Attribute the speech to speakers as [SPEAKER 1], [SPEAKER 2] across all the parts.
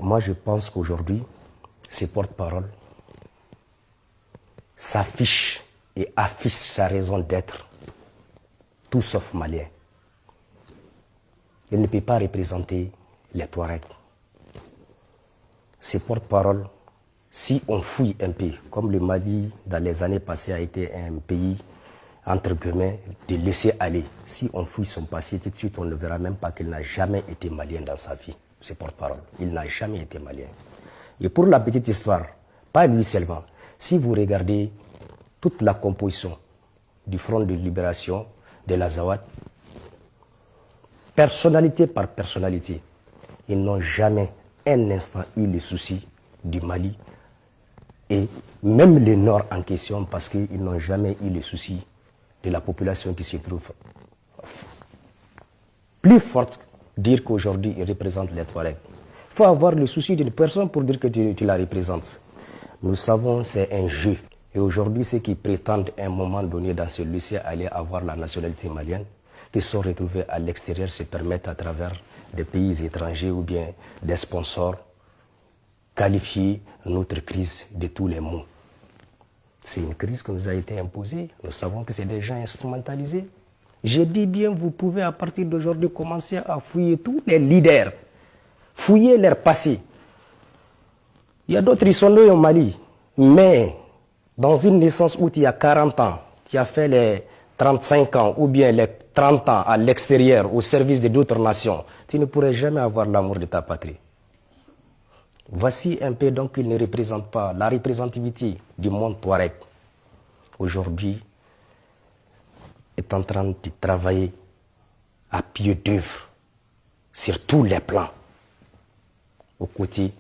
[SPEAKER 1] Moi, je pense qu'aujourd'hui, ces porte-paroles s'affichent et affichent sa raison d'être, tout sauf malien. Il ne peut pas représenter les Touaregs. Ces porte-paroles, si on fouille un peu, comme le Mali dans les années passées a été un pays, entre guillemets, de laisser aller, si on fouille son passé, tout de suite on ne verra même pas qu'il n'a jamais été malien dans sa vie, ces porte-paroles. Il n'a jamais été malien. Et pour la petite histoire, pas lui seulement, si vous regardez toute la composition du Front de libération de l'Azawad, personnalité par personnalité, ils n'ont jamais un instant eu le souci du Mali et même le Nord en question parce qu'ils n'ont jamais eu le souci de la population qui se trouve plus forte, dire qu'aujourd'hui ils représentent les Touaregs. Il faut avoir le souci d'une personne pour dire que tu la représentes. Nous savons c'est un jeu. Et aujourd'hui, ceux qui prétendent à un moment donné dans ce lycée aller avoir la nationalité malienne, qui sont retrouvés à l'extérieur, se permettent à travers des pays étrangers ou bien des sponsors qualifier notre crise de tous les maux. C'est une crise qui nous a été imposée. Nous savons que c'est des gens instrumentalisés. Je dis bien, vous pouvez à partir d'aujourd'hui commencer à fouiller tous les leaders, fouiller leur passé. Il y a d'autres qui sont nés au Mali, mais dans une naissance où tu as 40 ans, tu as fait les 35 ans ou bien les 30 ans à l'extérieur au service d'autres nations, tu ne pourrais jamais avoir l'amour de ta patrie. Voici un peu donc qu'il ne représente pas la représentativité du monde Touareg. Aujourd'hui, est en train de travailler à pied d'œuvre sur tous les plans aux côtés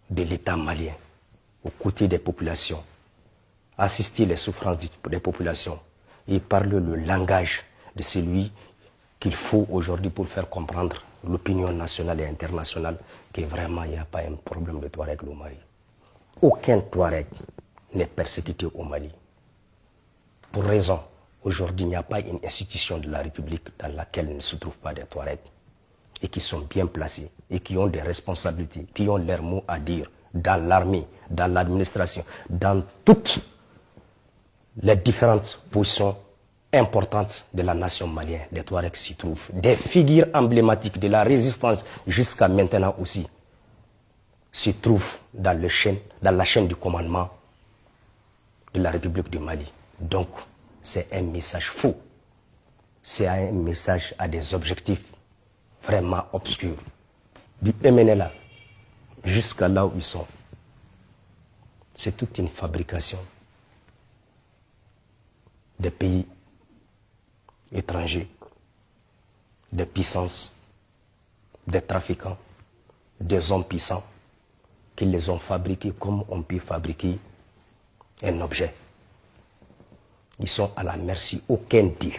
[SPEAKER 1] de l'État malien, aux côtés des populations, assister les souffrances des populations et parler le langage de celui qu'il faut aujourd'hui pour faire comprendre l'opinion nationale et internationale que vraiment il n'y a pas un problème de Touareg au Mali. Aucun Touareg n'est persécuté au Mali. Pour raison, aujourd'hui il n'y a pas une institution de la République dans laquelle ne se trouvent pas des Touaregs et qui sont bien placés et qui ont des responsabilités, qui ont leur mot à dire dans l'armée, dans l'administration, dans toutes les différentes positions importantes de la nation malienne. Les Touaregs s'y trouvent. Des figures emblématiques de la résistance jusqu'à maintenant aussi s'y trouvent dans la chaîne du commandement de la République du Mali. Donc, c'est un message faux. C'est un message à des objectifs vraiment obscurs. Du MNLA jusqu'à là où ils sont. C'est toute une fabrication des pays étrangers, des puissances, des trafiquants, des hommes puissants qui les ont fabriqués comme on peut fabriquer un objet. Ils sont à la merci. Aucun Dieu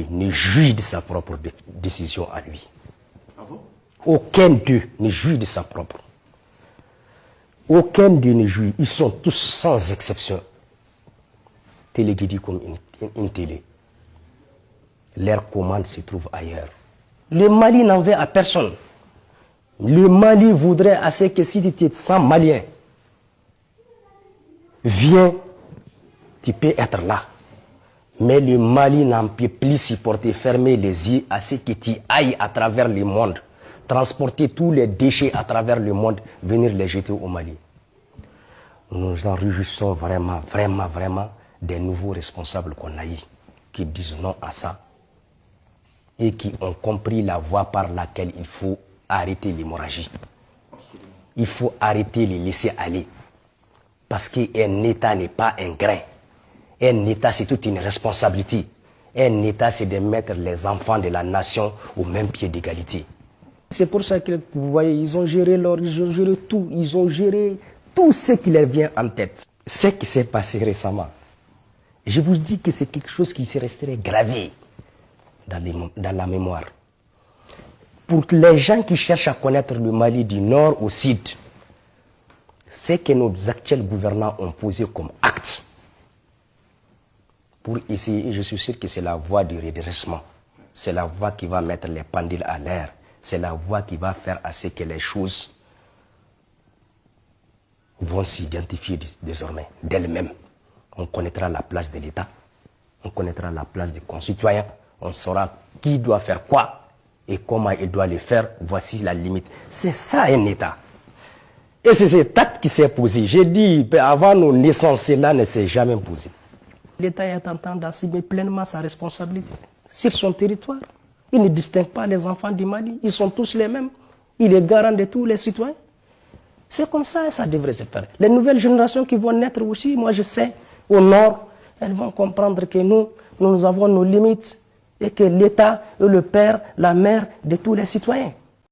[SPEAKER 1] ne jouit de sa propre décision à lui.
[SPEAKER 2] Ah bon?
[SPEAKER 1] Aucun Dieu ne jouit de sa propre. Aucun Dieu ne jouit. Ils sont tous sans exception téléguidés comme une télé. Leur commande se trouve ailleurs. Le Mali n'en veut à personne. Le Mali voudrait assez que si tu es sans Malien, viens, tu peux être là. Mais le Mali n'en peut plus supporter, fermer les yeux à ce que tu ailles à travers le monde, transporter tous les déchets à travers le monde, venir les jeter au Mali. Nous en réjouissons vraiment, vraiment, vraiment des nouveaux responsables qu'on a eu, qui disent non à ça et qui ont compris la voie par laquelle il faut arrêter l'hémorragie. Il faut arrêter les laisser aller. Parce qu'un État n'est pas un grain. Un État, c'est toute une responsabilité. Un État, c'est de mettre les enfants de la nation au même pied d'égalité. C'est pour ça que vous voyez, ils ont géré tout. Ils ont géré tout ce qui leur vient en tête. Ce qui s'est passé récemment, je vous dis que c'est quelque chose qui se resterait gravé dans la mémoire. Pour les gens qui cherchent à connaître le Mali du nord au sud, ce que nos actuels gouvernants ont posé comme acte pour essayer, et je suis sûr que c'est la voie du redressement, c'est la voie qui va mettre les pendules à l'air, c'est la voie qui va faire à ce que les choses vont s'identifier désormais d'elles-mêmes. On connaîtra la place de l'État, on connaîtra la place des concitoyens, on saura qui doit faire quoi et comment il doit le faire. Voici la limite. C'est ça un État. Et c'est cet acte qui s'est posé. J'ai dit, avant nos naissances, cela ne s'est jamais posé. L'État est en train d'assumer pleinement sa responsabilité sur son territoire. Il ne distingue pas les enfants du Mali. Ils sont tous les mêmes. Il est garant de tous les citoyens. C'est comme ça et ça devrait se faire. Les nouvelles générations qui vont naître aussi, moi je sais, au nord, elles vont comprendre que nous avons nos limites et que l'État est le père, la mère de tous les citoyens.